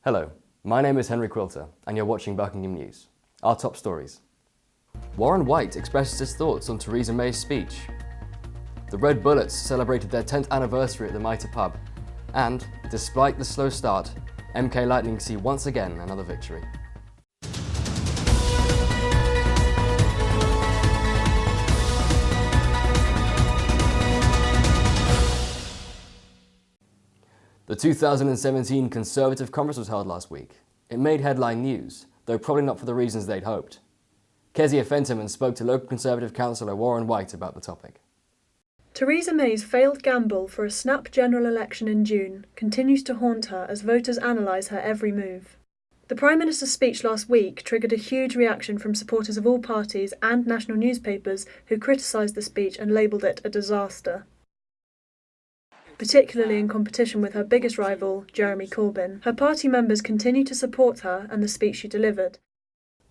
Hello, my name is Henry Quilter and you're watching Buckingham News. Our top stories. Warren White expresses his thoughts on Theresa May's speech. The Red Bullets celebrated their 10th anniversary at the Mitre pub. And, despite the slow start, MK Lightning see once again another victory. The 2017 Conservative Congress was held last week. It made headline news, though probably not for the reasons they'd hoped. Kezia Fentiman spoke to local Conservative councillor Warren White about the topic. Theresa May's failed gamble for a snap general election in June continues to haunt her as voters analyse her every move. The Prime Minister's speech last week triggered a huge reaction from supporters of all parties and national newspapers who criticised the speech and labelled it a disaster. Particularly in competition with her biggest rival, Jeremy Corbyn. Her party members continue to support her and the speech she delivered.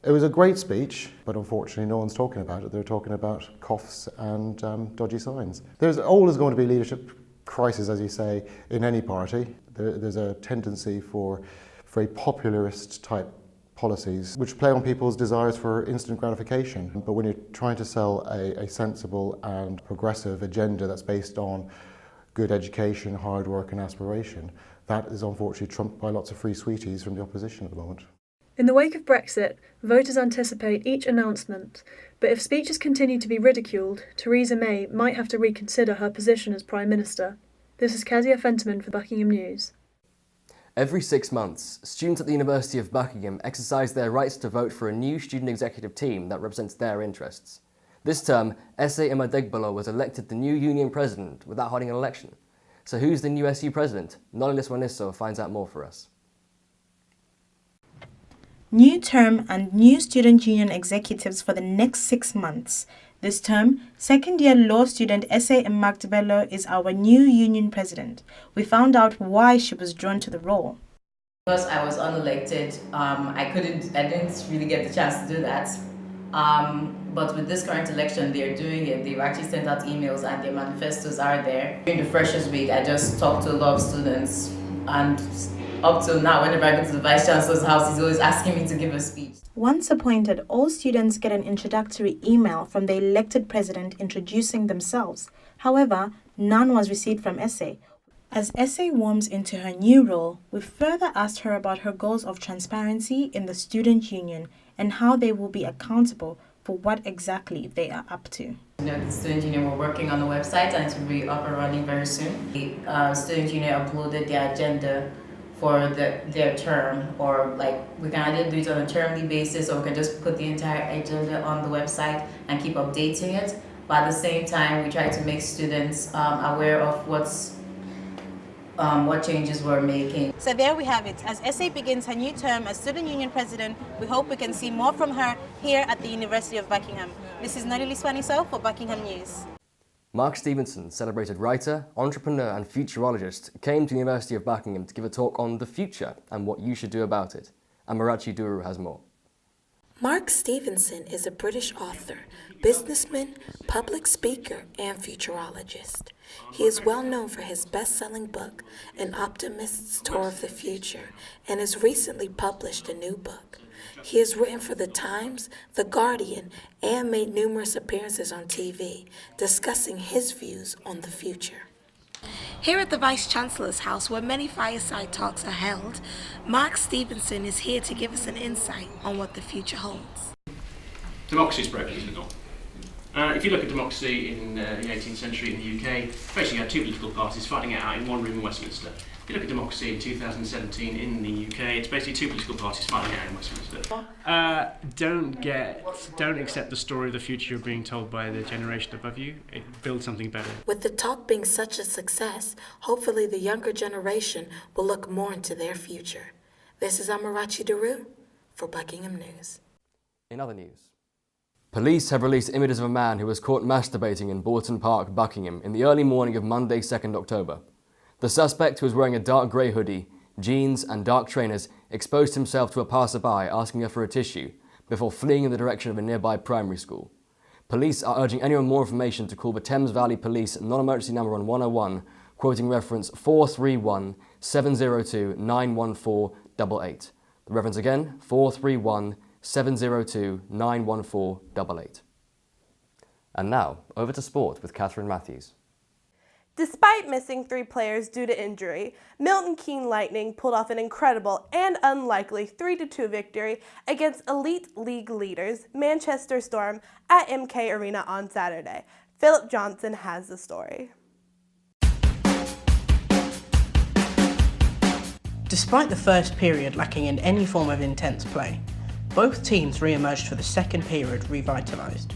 It was a great speech, but unfortunately no one's talking about it. They're talking about coughs and dodgy signs. There's always going to be leadership crisis, as you say, in any party. There's a tendency for very popularist type policies which play on people's desires for instant gratification. But when you're trying to sell a sensible and progressive agenda that's based on good education, hard work and aspiration, that is unfortunately trumped by lots of free sweeties from the opposition at the moment. In the wake of Brexit, voters anticipate each announcement, but if speeches continue to be ridiculed, Theresa May might have to reconsider her position as Prime Minister. This is Kezia Fentiman for Buckingham News. Every 6 months, students at the University of Buckingham exercise their rights to vote for a new student executive team that represents their interests. This term, Ese Imadigbolo was elected the new union president without holding an election. So who's the new SU president? Nolilis Waniso finds out more for us. New term and new student union executives for the next 6 months. This term, second-year law student Ese Imadigbolo is our new union president. We found out why she was drawn to the role. Because I was unelected, I didn't really get the chance to do that. But with this current election, they're doing it. They've actually sent out emails and their manifestos are there. During the Freshers Week, I just talked to a lot of students, and up till now, whenever I go to the Vice Chancellor's house, he's always asking me to give a speech. Once appointed, all students get an introductory email from the elected president introducing themselves. However, none was received from Ese. As Ese warms into her new role, we further asked her about her goals of transparency in the student union and how they will be accountable for what exactly they are up to. The student union, we're working on the website and it will be up and running very soon. The student union uploaded their agenda for their term, or we can either do it on a termly basis or we can just put the entire agenda on the website and keep updating it. But at the same time, we try to make students aware of what changes we're making. So there we have it. As Ese begins her new term as student union president, we hope we can see more from her here at the University of Buckingham. This is Nolilis Waniso for Buckingham News. Mark Stevenson, celebrated writer, entrepreneur and futurologist, came to the University of Buckingham to give a talk on the future and what you should do about it. Amarachi Duru has more. Mark Stevenson is a British author, businessman, public speaker, and futurologist. He is well known for his best-selling book, An Optimist's Tour of the Future, and has recently published a new book. He has written for The Times, The Guardian, and made numerous appearances on TV, discussing his views on the future. Here at the Vice Chancellor's house, where many fireside talks are held, Mark Stevenson is here to give us an insight on what the future holds. Democracy is broken, isn't it not? If you look at democracy in the 18th century in the UK, basically you had two political parties fighting it out in one room in Westminster. If you look at democracy in 2017 in the UK, it's basically two political parties fighting it out in Westminster. Don't accept the story of the future you're being told by the generation above you. Build something better. With the talk being such a success, hopefully the younger generation will look more into their future. This is Amarachi Duru for Buckingham News. In other news, police have released images of a man who was caught masturbating in Bourton Park, Buckingham, in the early morning of Monday, 2nd October. The suspect, who was wearing a dark grey hoodie, jeans and dark trainers, exposed himself to a passerby asking her for a tissue before fleeing in the direction of a nearby primary school. Police are urging anyone with more information to call the Thames Valley Police non-emergency number on 101, quoting reference 431 431-702-91488. The reference again, 431-702-91488. And now, over to sport with Catherine Matthews. Despite missing 3 players due to injury, Milton Keynes Lightning pulled off an incredible and unlikely 3-2 victory against elite league leaders Manchester Storm at MK Arena on Saturday. Philip Johnson has the story. Despite the first period lacking in any form of intense play, both teams re-emerged for the second period revitalised.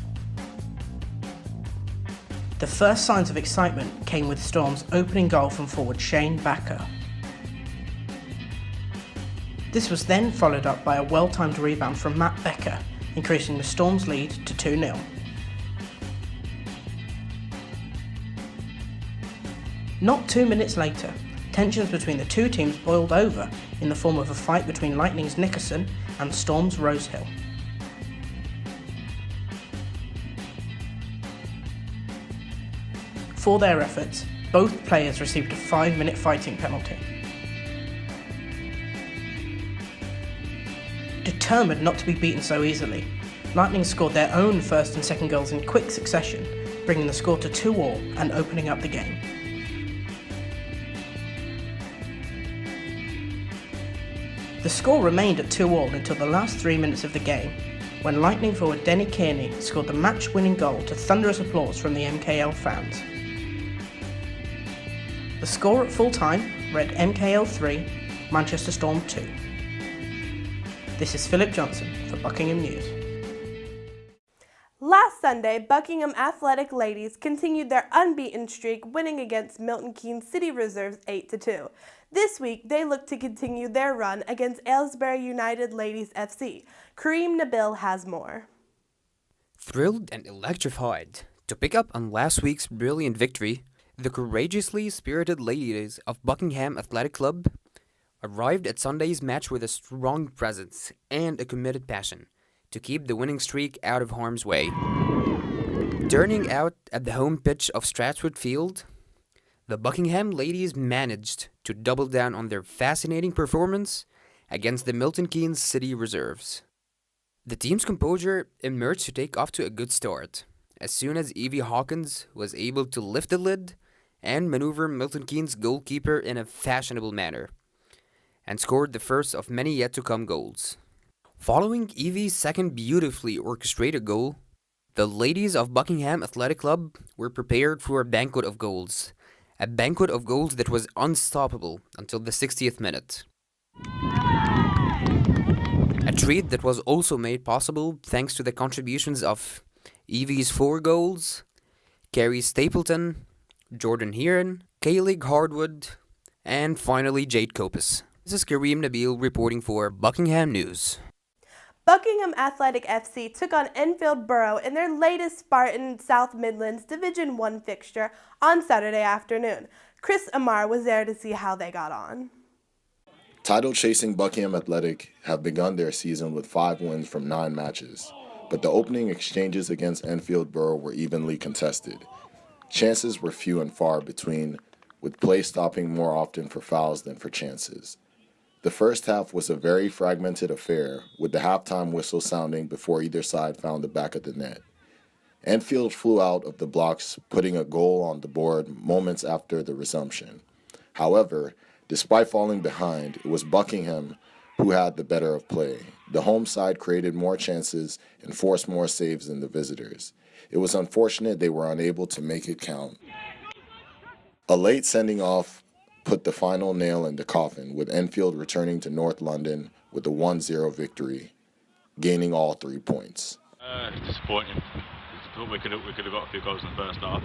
The first signs of excitement came with Storm's opening goal from forward Shane Backer. This was then followed up by a well-timed rebound from Matt Becker, increasing the Storm's lead to 2-0. Not 2 minutes later, tensions between the two teams boiled over in the form of a fight between Lightning's Nickerson and Storm's Rosehill. For their efforts, both players received a 5-minute fighting penalty. Determined not to be beaten so easily, Lightning scored their own first and second goals in quick succession, bringing the score to 2-2 and opening up the game. The score remained at 2-2 until the last 3 minutes of the game, when Lightning forward Denny Kearney scored the match-winning goal to thunderous applause from the MKL fans. The score at full time read MKL 3, Manchester Storm 2. This is Philip Johnson for Buckingham News. Last Sunday, Buckingham Athletic ladies continued their unbeaten streak, winning against Milton Keynes City Reserves 8-2. This week, they look to continue their run against Aylesbury United Ladies FC. Kareem Nabil has more. Thrilled and electrified to pick up on last week's brilliant victory, the courageously spirited ladies of Buckingham Athletic Club arrived at Sunday's match with a strong presence and a committed passion to keep the winning streak out of harm's way. Turning out at the home pitch of Stratford Field, the Buckingham ladies managed to double down on their fascinating performance against the Milton Keynes City Reserves. The team's composure emerged to take off to a good start, as soon as Evie Hawkins was able to lift the lid and maneuver Milton Keynes' goalkeeper in a fashionable manner, and scored the first of many yet-to-come goals. Following Evie's second beautifully orchestrated goal, the ladies of Buckingham Athletic Club were prepared for a banquet of goals that was unstoppable until the 60th minute. A treat that was also made possible thanks to the contributions of Evie's 4 goals, Carrie Stapleton, Jordan Heron, Kayleigh Hardwood, and finally Jade Kopis. This is Kareem Nabil reporting for Buckingham News. Buckingham Athletic FC took on Enfield Borough in their latest Spartan South Midlands Division 1 fixture on Saturday afternoon. Chris Amar was there to see how they got on. Title-chasing Buckingham Athletic have begun their season with 5 wins from 9 matches, but the opening exchanges against Enfield Borough were evenly contested. Chances were few and far between, with play stopping more often for fouls than for chances. The first half was a very fragmented affair, with the halftime whistle sounding before either side found the back of the net. Enfield flew out of the blocks, putting a goal on the board moments after the resumption. However, despite falling behind, it was Buckingham who had the better of play. The home side created more chances and forced more saves than the visitors. It was unfortunate they were unable to make it count. A late sending off put the final nail in the coffin, with Enfield returning to North London with a 1-0 victory, gaining all 3 points. It's disappointing. We could have got a few goals in the first half.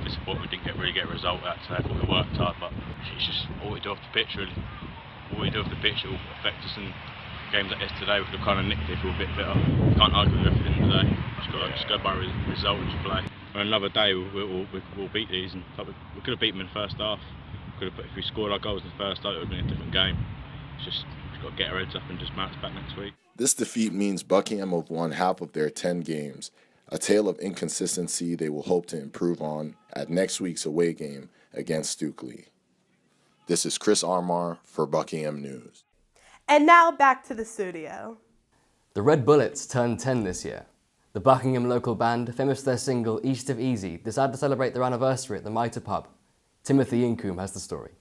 Disappointing we didn't really get a result out today. I thought we worked hard, but it's just all we do off the pitch, really. All we do off the pitch, it will affect us in games like this today. We could have kind of nicked it if we were a bit better. We can't argue with everything today. Just go by result and just play. On another day, we'll beat these, and we could have beat them in the first half. If we scored our goals in the first half, it would have been a different game. We've got to get our heads up and just bounce back next week. This defeat means Buckingham have won half of their 10 games, a tale of inconsistency they will hope to improve on at next week's away game against Stukely. This is Chris Armar for Buckingham News. And now back to the studio. The Red Bullets turned 10 this year. The Buckingham local band, famous for their single East of Easy, decided to celebrate their anniversary at the Mitre pub. Timothy Incoom has the story.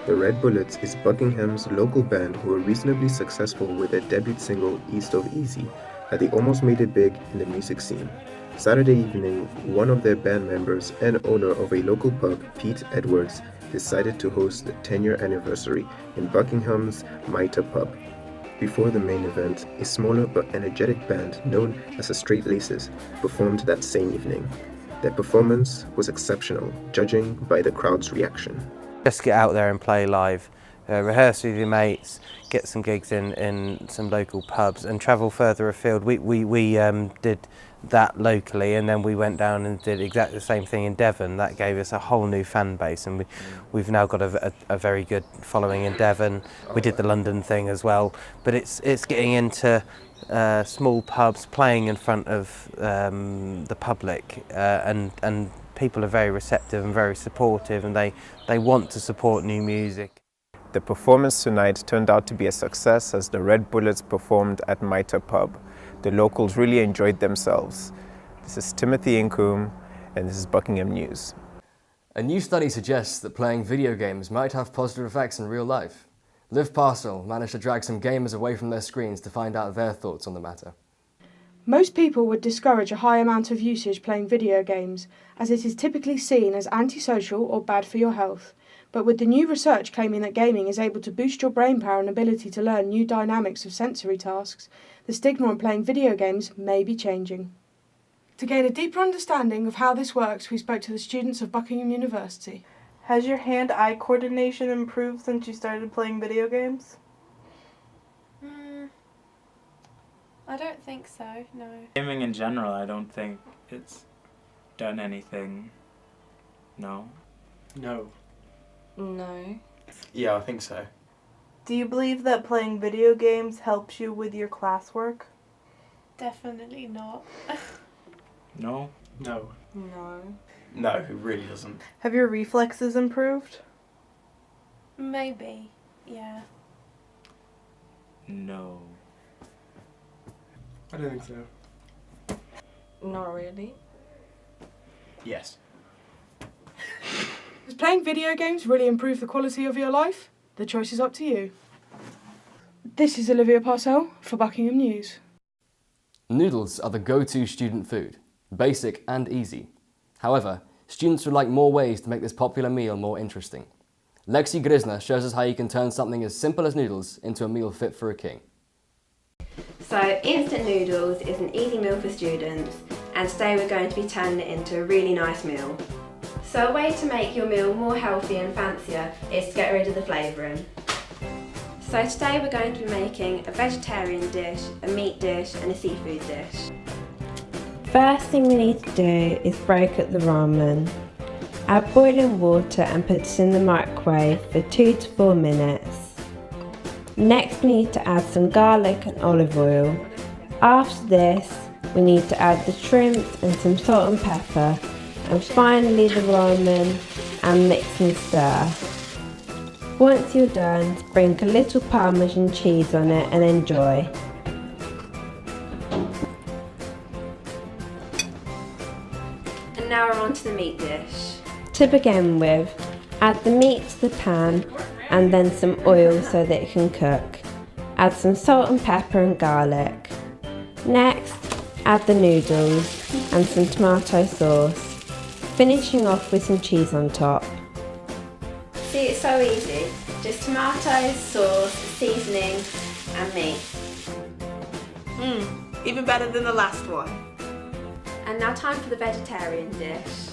The Red Bullets is Buckingham's local band who were reasonably successful with their debut single East of Easy, and they almost made it big in the music scene. Saturday evening, one of their band members and owner of a local pub, Pete Edwards, decided to host the 10-year anniversary in Buckingham's Mitre pub. Before the main event, a smaller but energetic band known as the Straight Laces performed that same evening. Their performance was exceptional, judging by the crowd's reaction. Just get out there and play live, rehearse with your mates, get some gigs in some local pubs and travel further afield. We did that locally, and then we went down and did exactly the same thing in Devon. That gave us a whole new fan base, and we've now got a very good following in Devon. We did the London thing as well, but it's getting into small pubs, playing in front of the public, and people are very receptive and very supportive, and they want to support new music. The performance tonight turned out to be a success as the Red Bullets performed at Mitre Pub. The locals really enjoyed themselves. This is Timothy Incoom, and this is Buckingham News. A new study suggests that playing video games might have positive effects in real life. Liv Parcell managed to drag some gamers away from their screens to find out their thoughts on the matter. Most people would discourage a high amount of usage playing video games, as it is typically seen as antisocial or bad for your health. But with the new research claiming that gaming is able to boost your brain power and ability to learn new dynamics of sensory tasks, the stigma on playing video games may be changing. To gain a deeper understanding of how this works, we spoke to the students of Buckingham University. Has your hand-eye coordination improved since you started playing video games? I don't think so, no. Gaming in general, I don't think it's done anything. No. No. No. Yeah, I think so. Do you believe that playing video games helps you with your classwork? Definitely not. No? No. No. No, it really doesn't. Have your reflexes improved? Maybe, yeah. No. I don't think so. Not really. Yes. Does playing video games really improve the quality of your life? The choice is up to you. This is Olivia Parcell for Buckingham News. Noodles are the go-to student food, basic and easy. However, students would like more ways to make this popular meal more interesting. Lexi Grisner shows us how you can turn something as simple as noodles into a meal fit for a king. So instant noodles is an easy meal for students, and today we're going to be turning it into a really nice meal. So a way to make your meal more healthy and fancier is to get rid of the flavouring. So today we're going to be making a vegetarian dish, a meat dish and a seafood dish. First thing we need to do is break up the ramen. Add boiling water and put it in the microwave for 2 to 4 minutes. Next we need to add some garlic and olive oil. After this we need to add the shrimp and some salt and pepper, and finally the ramen, and mix and stir. Once you're done, sprinkle a little Parmesan cheese on it and enjoy. And now we're on to the meat dish. To begin with, add the meat to the pan and then some oil so that it can cook. Add some salt and pepper and garlic. Next, add the noodles and some tomato sauce, finishing off with some cheese on top. See, it's so easy. Just tomatoes, sauce, seasoning and meat. Even better than the last one. And now time for the vegetarian dish.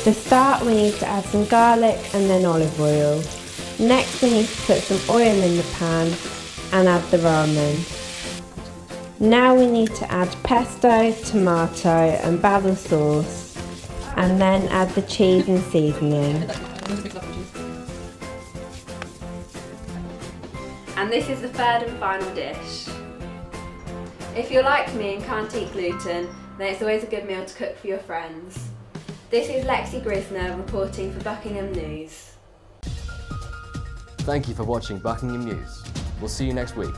To start we need to add some garlic and then olive oil. Next we need to put some oil in the pan and add the ramen. Now we need to add pesto, tomato and basil sauce, and then add the cheese and seasoning. And this is the third and final dish. If you're like me and can't eat gluten, then it's always a good meal to cook for your friends. This is Lexi Grisner reporting for Buckingham News. Thank you for watching Buckingham News. We'll see you next week.